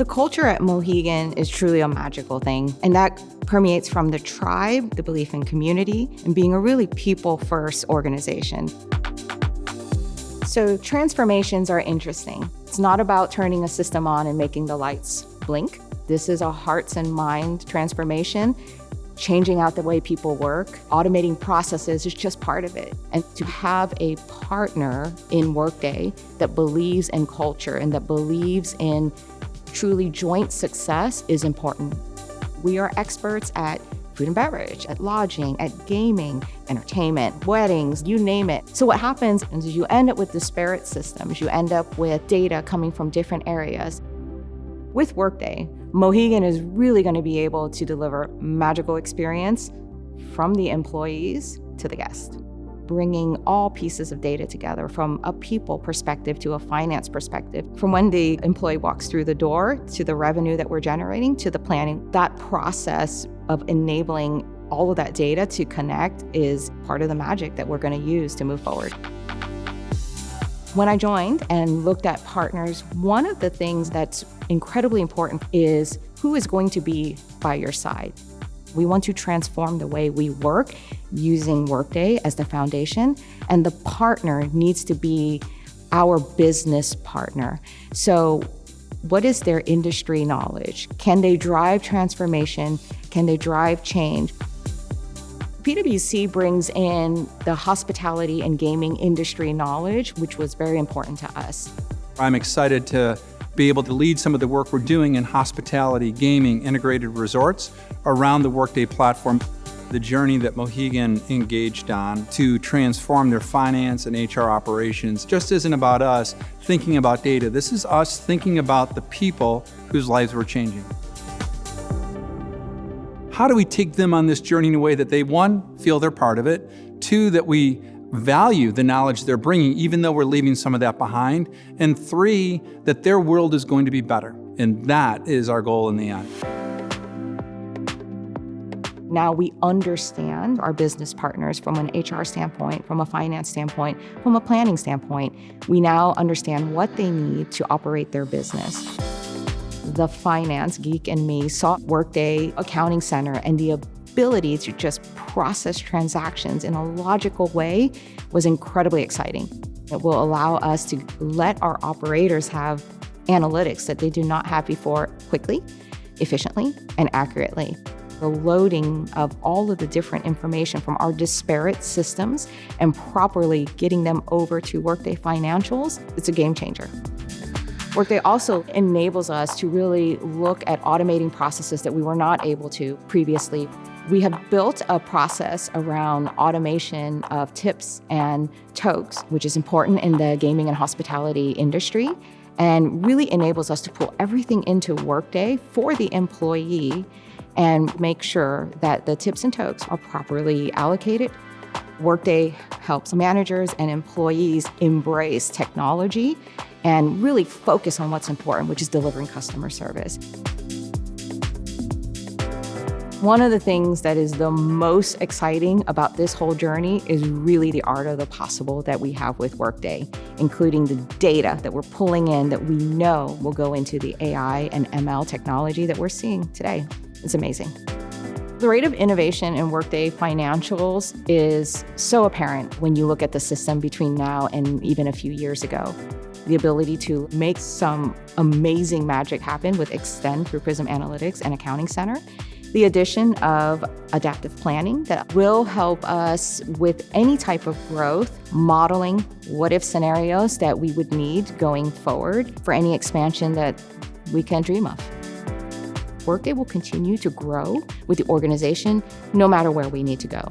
The culture at Mohegan is truly a magical thing, and that permeates from the tribe, the belief in community, and being a really people-first organization. So transformations are interesting. It's not about turning a system on and making the lights blink. This is a hearts and mind transformation. Changing out the way people work, automating processes is just part of it. And to have a partner in Workday that believes in culture and that believes in truly joint success is important. We are experts at food and beverage, at lodging, at gaming, entertainment, weddings, you name it. So what happens is you end up with disparate systems. You end up with data coming from different areas. With Workday, Mohegan is really going to be able to deliver magical experience from the employees to the guest, bringing all pieces of data together from a people perspective to a finance perspective. From when the employee walks through the door to the revenue that we're generating to the planning, that process of enabling all of that data to connect is part of the magic that we're going to use to move forward. When I joined and looked at partners, one of the things that's incredibly important is who is going to be by your side. We want to transform the way we work using Workday as the foundation, and the partner needs to be our business partner. So what is their industry knowledge? Can they drive transformation? Can they drive change? PwC brings in the hospitality and gaming industry knowledge, which was very important to us. I'm excited to be able to lead some of the work we're doing in hospitality, gaming, integrated resorts around the Workday platform. The journey that Mohegan engaged on to transform their finance and HR operations just isn't about us thinking about data. This is us thinking about the people whose lives we're changing. How do we take them on this journey in a way that they, one, feel they're part of it, two, that we value the knowledge they're bringing, even though we're leaving some of that behind, and three, that their world is going to be better. And that is our goal in the end. Now we understand our business partners from an HR standpoint, from a finance standpoint, from a planning standpoint. We now understand what they need to operate their business. The finance geek in me saw Workday Accounting Center and the ability to just process transactions in a logical way was incredibly exciting. It will allow us to let our operators have analytics that they do not have before quickly, efficiently, and accurately. The loading of all of the different information from our disparate systems and properly getting them over to Workday Financials, it's a game changer. Workday also enables us to really look at automating processes that we were not able to previously. We have built a process around automation of tips and tokes, which is important in the gaming and hospitality industry, and really enables us to pull everything into Workday for the employee and make sure that the tips and tokes are properly allocated. Workday helps managers and employees embrace technology and really focus on what's important, which is delivering customer service. One of the things that is the most exciting about this whole journey is really the art of the possible that we have with Workday, including the data that we're pulling in that we know will go into the AI and ML technology that we're seeing today. It's amazing. The rate of innovation in Workday Financials is so apparent when you look at the system between now and even a few years ago. The ability to make some amazing magic happen with Extend through Prism Analytics and Accounting Center. The addition of adaptive planning that will help us with any type of growth, modeling what-if scenarios that we would need going forward for any expansion that we can dream of. Workday will continue to grow with the organization no matter where we need to go.